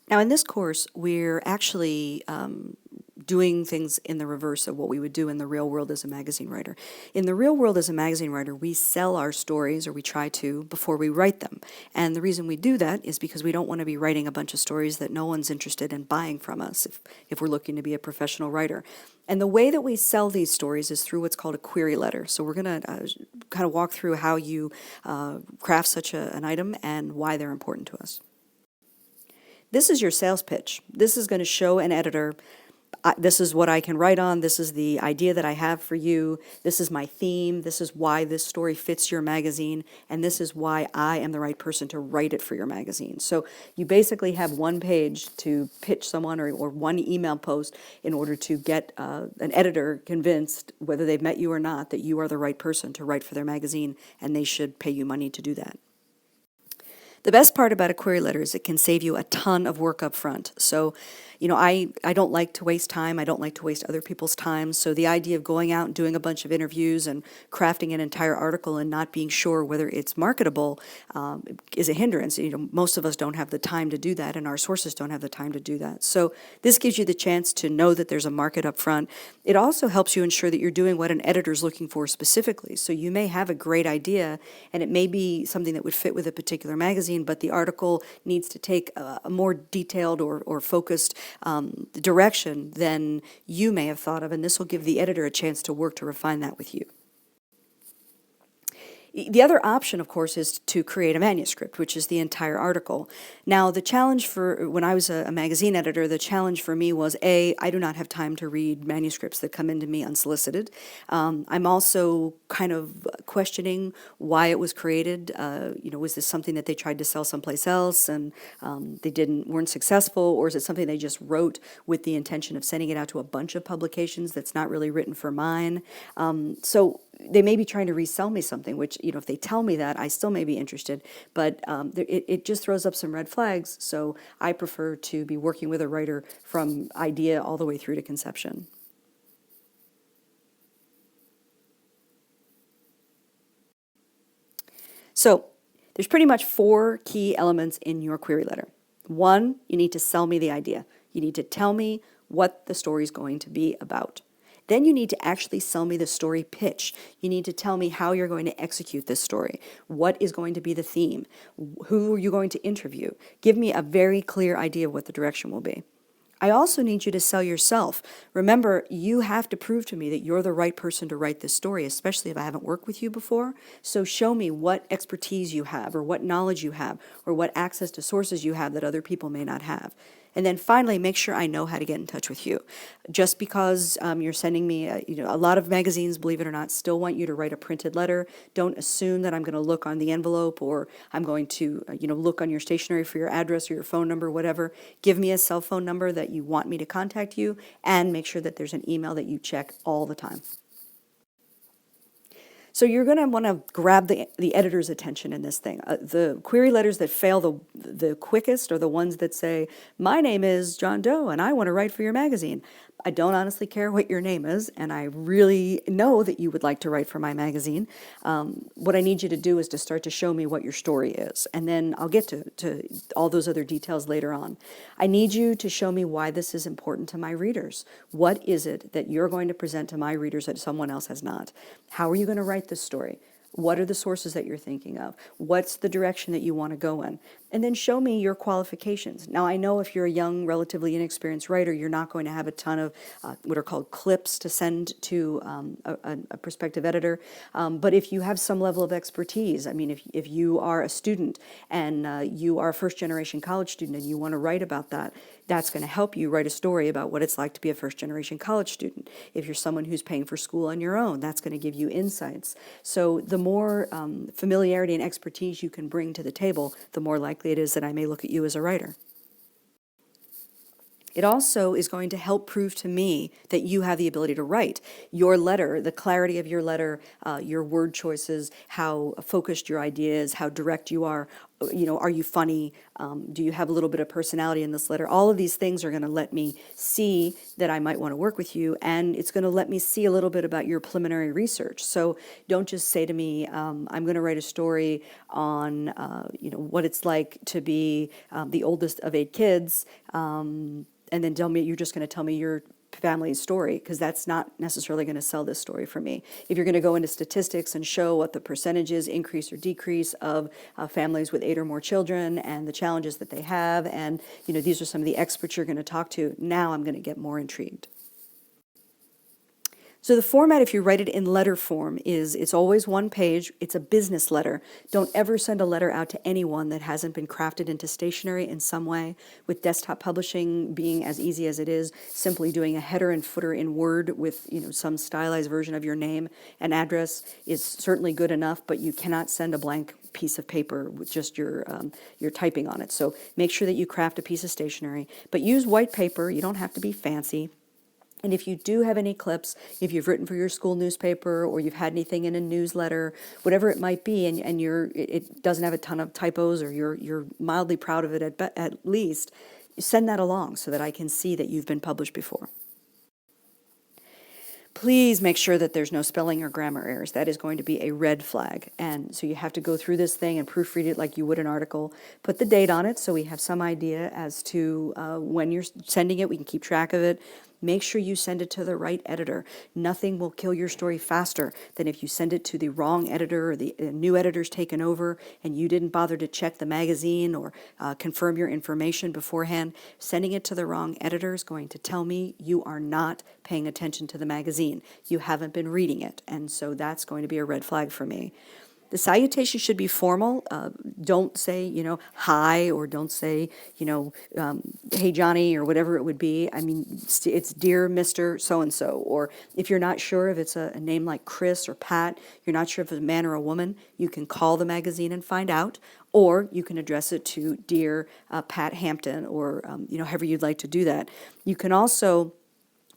Now, in this course, we're actually doing things in the reverse of what we would do in the real world as a magazine writer. In the real world as a magazine writer, we sell our stories, or we try to, before we write them. And the reason we do that is because we don't want to be writing a bunch of stories that no one's interested in buying from us if we're looking to be a professional writer. And the way that we sell these stories is through what's called a query letter. So we're going to kind of walk through how you craft such an item and why they're important to us. This is your sales pitch. This is going to show an editor, this is what I can write on, this is the idea that I have for you, this is my theme, this is why this story fits your magazine, and this is why I am the right person to write it for your magazine. So you basically have one page to pitch someone, or one email post in order to get an editor convinced, whether they've met you or not, that you are the right person to write for their magazine, and they should pay you money to do that. The best part about a query letter is it can save you a ton of work up front. So, I don't like to waste time. I don't like to waste other people's time. So the idea of going out and doing a bunch of interviews and crafting an entire article and not being sure whether it's marketable is a hindrance. Most of us don't have the time to do that, and our sources don't have the time to do that. So this gives you the chance to know that there's a market up front. It also helps you ensure that you're doing what an editor's looking for specifically. So you may have a great idea, and it may be something that would fit with a particular magazine, but the article needs to take a more detailed or focused direction than you may have thought of, and this will give the editor a chance to work to refine that with you. The other option, of course, is to create a manuscript, which is the entire article. Now, the challenge for, when I was a magazine editor, the challenge for me was, I do not have time to read manuscripts that come into me unsolicited. I'm also kind of questioning why it was created. Was this something that they tried to sell someplace else and they weren't successful, or is it something they just wrote with the intention of sending it out to a bunch of publications that's not really written for mine? So they may be trying to resell me something, which, if they tell me that, I still may be interested, but it just throws up some red flags, so I prefer to be working with a writer from idea all the way through to conception. So there's pretty much 4 key elements in your query letter. 1, you need to sell me the idea. You need to tell me what the story is going to be about. Then you need to actually sell me the story pitch. You need to tell me how you're going to execute this story. What is going to be the theme? Who are you going to interview? Give me a very clear idea of what the direction will be. I also need you to sell yourself. Remember, you have to prove to me that you're the right person to write this story, especially if I haven't worked with you before. So show me what expertise you have, or what knowledge you have, or what access to sources you have that other people may not have. And then finally, make sure I know how to get in touch with you. Just because you're sending me, a lot of magazines, believe it or not, still want you to write a printed letter. Don't assume that I'm going to look on the envelope, or I'm going to, look on your stationery for your address or your phone number, whatever. Give me a cell phone number that you want me to contact you, and make sure that there's an email that you check all the time. So you're going to want to grab the editor's attention in this thing. The query letters that fail the quickest are the ones that say, my name is John Doe and I want to write for your magazine. I don't honestly care what your name is, and I really know that you would like to write for my magazine. What I need you to do is to start to show me what your story is, and then I'll get to all those other details later on. I need you to show me why this is important to my readers. What is it that you're going to present to my readers that someone else has not? How are you going to write this story? What are the sources that you're thinking of? What's the direction that you want to go in? And then show me your qualifications. Now, I know if you're a young, relatively inexperienced writer, you're not going to have a ton of what are called clips to send to a prospective editor. But if you have some level of expertise, I mean, if you are a student and you are a first-generation college student and you want to write about that, that's going to help you write a story about what it's like to be a first-generation college student. If you're someone who's paying for school on your own, that's going to give you insights. So the more familiarity and expertise you can bring to the table, the more likely it is that I may look at you as a writer. It also is going to help prove to me that you have the ability to write. Your letter, the clarity of your letter, your word choices, how focused your idea is, how direct you are, are you funny? Do you have a little bit of personality in this letter? All of these things are going to let me see that I might want to work with you, and it's going to let me see a little bit about your preliminary research. So don't just say to me, I'm going to write a story on, what it's like to be the oldest of 8 kids, and then tell me you're just going to tell me your family's story, because that's not necessarily going to sell this story for me. If you're going to go into statistics and show what the percentages increase or decrease of families with 8 or more children and the challenges that they have, and these are some of the experts you're going to talk to, now I'm going to get more intrigued. So the format, if you write it in letter form, is it's always one page. It's a business letter. Don't ever send a letter out to anyone that hasn't been crafted into stationery in some way. With desktop publishing being as easy as it is, simply doing a header and footer in Word with some stylized version of your name and address is certainly good enough, but you cannot send a blank piece of paper with just your typing on it. So make sure that you craft a piece of stationery, but use white paper. You don't have to be fancy. And if you do have any clips, if you've written for your school newspaper or you've had anything in a newsletter, whatever it might be, and it doesn't have a ton of typos, or you're mildly proud of it at least, send that along so that I can see that you've been published before. Please make sure that there's no spelling or grammar errors. That is going to be a red flag. And so you have to go through this thing and proofread it like you would an article. Put the date on it so we have some idea as to when you're sending it. We can keep track of it. Make sure you send it to the right editor. Nothing will kill your story faster than if you send it to the wrong editor, or the new editor's taken over and you didn't bother to check the magazine or confirm your information beforehand. Sending it to the wrong editor is going to tell me you are not paying attention to the magazine. You haven't been reading it, and so that's going to be a red flag for me. The salutation should be formal. Don't say, hi, or don't say, hey, Johnny, or whatever it would be. I mean, it's dear Mr. So-and-so. Or if you're not sure if it's a name like Chris or Pat, you're not sure if it's a man or a woman, you can call the magazine and find out. Or you can address it to dear Pat Hampton, or, however you'd like to do that. You can also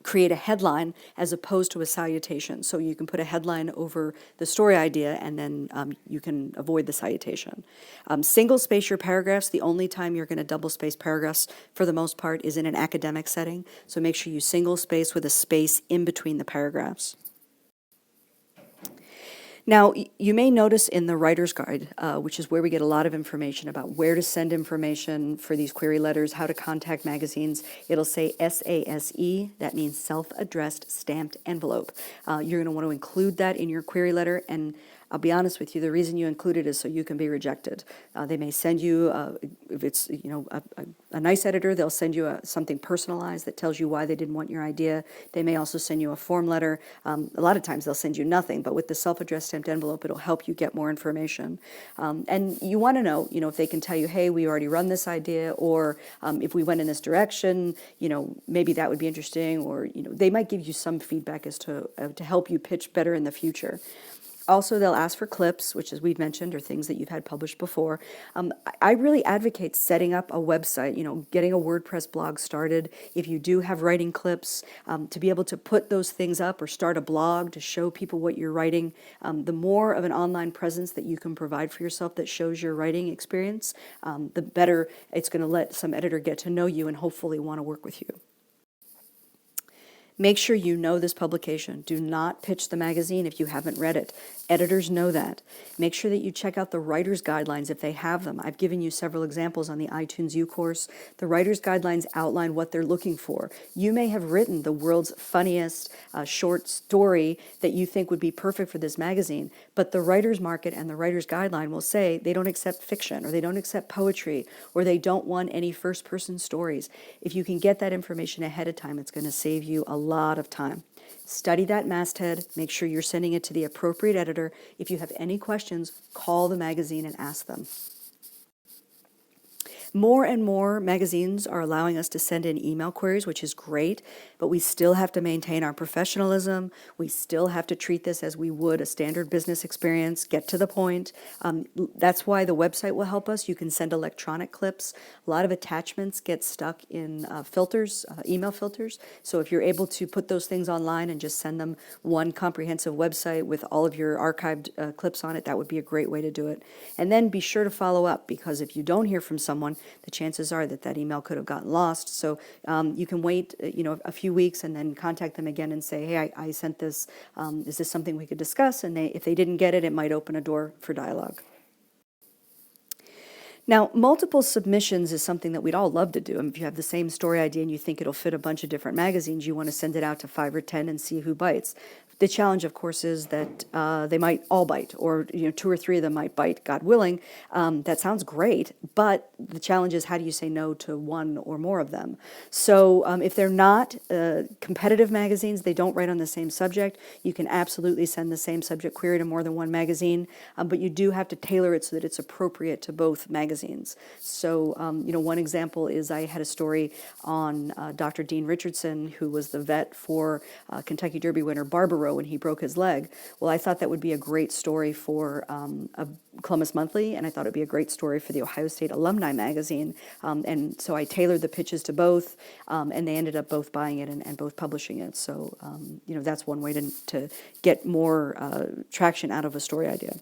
create a headline as opposed to a salutation. So you can put a headline over the story idea, and then you can avoid the salutation. Single space your paragraphs. The only time you're going to double space paragraphs for the most part is in an academic setting. So make sure you single space with a space in between the paragraphs. Now, you may notice in the writer's guide, which is where we get a lot of information about where to send information for these query letters, how to contact magazines, it'll say SASE. That means self-addressed stamped envelope. You're going to want to include that in your query letter, and I'll be honest with you, the reason you include it is so you can be rejected. They may send you, if it's a nice editor, they'll send you something personalized that tells you why they didn't want your idea. They may also send you a form letter. A lot of times they'll send you nothing, but with the self-addressed stamped envelope, it'll help you get more information. And you want to know, if they can tell you, hey, we already run this idea, or if we went in this direction, maybe that would be interesting, or they might give you some feedback as to help you pitch better in the future. Also, they'll ask for clips, which, as we've mentioned, are things that you've had published before. I really advocate setting up a website, getting a WordPress blog started. If you do have writing clips, to be able to put those things up, or start a blog to show people what you're writing, the more of an online presence that you can provide for yourself that shows your writing experience, the better it's going to let some editor get to know you and hopefully want to work with you. Make sure you know this publication. Do not pitch the magazine if you haven't read it. Editors know that. Make sure that you check out the writer's guidelines if they have them. I've given you several examples on the iTunes U course. The writer's guidelines outline what they're looking for. You may have written the world's funniest short story that you think would be perfect for this magazine, but the writer's market and the writer's guideline will say they don't accept fiction, or they don't accept poetry, or they don't want any first-person stories. If you can get that information ahead of time, it's going to save you a lot of time. Study that masthead. Make sure you're sending it to the appropriate editor. If you have any questions, call the magazine and ask them. More and more magazines are allowing us to send in email queries, which is great, but we still have to maintain our professionalism. We still have to treat this as we would a standard business experience, get to the point. That's why the website will help us. You can send electronic clips. A lot of attachments get stuck in filters, email filters. So if you're able to put those things online and just send them one comprehensive website with all of your archived clips on it, that would be a great way to do it. And then be sure to follow up, because if you don't hear from someone, the chances are that that email could have gotten lost. So you can wait, a few weeks and then contact them again and say, hey, I sent this. Is this something we could discuss? And if they didn't get it, it might open a door for dialogue. Now, multiple submissions is something that we'd all love to do. If you have the same story idea and you think it'll fit a bunch of different magazines, you want to send it out to 5 or 10 and see who bites. The challenge, of course, is that they might all bite, or 2 or 3 of them might bite, God willing. That sounds great, but the challenge is, how do you say no to one or more of them? So if they're not competitive magazines, they don't write on the same subject, you can absolutely send the same subject query to more than one magazine, but you do have to tailor it so that it's appropriate to both magazines. So one example is, I had a story on Dr. Dean Richardson, who was the vet for Kentucky Derby winner Barbaro when he broke his leg. Well, I thought that would be a great story for a Columbus Monthly, and I thought it would be a great story for the Ohio State Alumni Magazine. And so I tailored the pitches to both, and they ended up both buying it and both publishing it. So, that's one way to get more traction out of a story idea.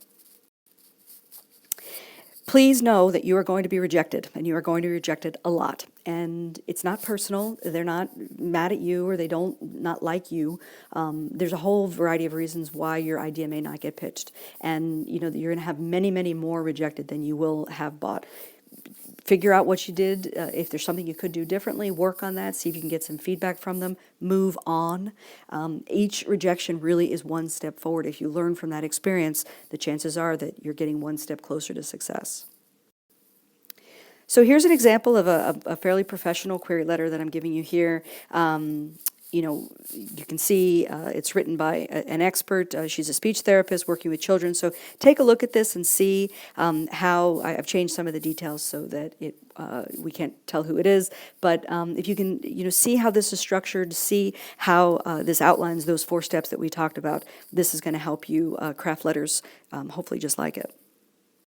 Please know that you are going to be rejected, and you are going to be rejected a lot. And it's not personal. They're not mad at you, or they don't not like you. There's a whole variety of reasons why your idea may not get pitched. And you're going to have many, many more rejected than you will have bought. Figure out what you did. If there's something you could do differently, work on that. See if you can get some feedback from them. Move on. Each rejection really is one step forward. If you learn from that experience, the chances are that you're getting one step closer to success. So here's an example of a fairly professional query letter that I'm giving you here. You can see it's written by an expert. She's a speech therapist working with children. So take a look at this and see how I've changed some of the details so that we can't tell who it is. But if you can, see how this is structured, see how this outlines those 4 steps that we talked about, this is going to help you craft letters, hopefully just like it.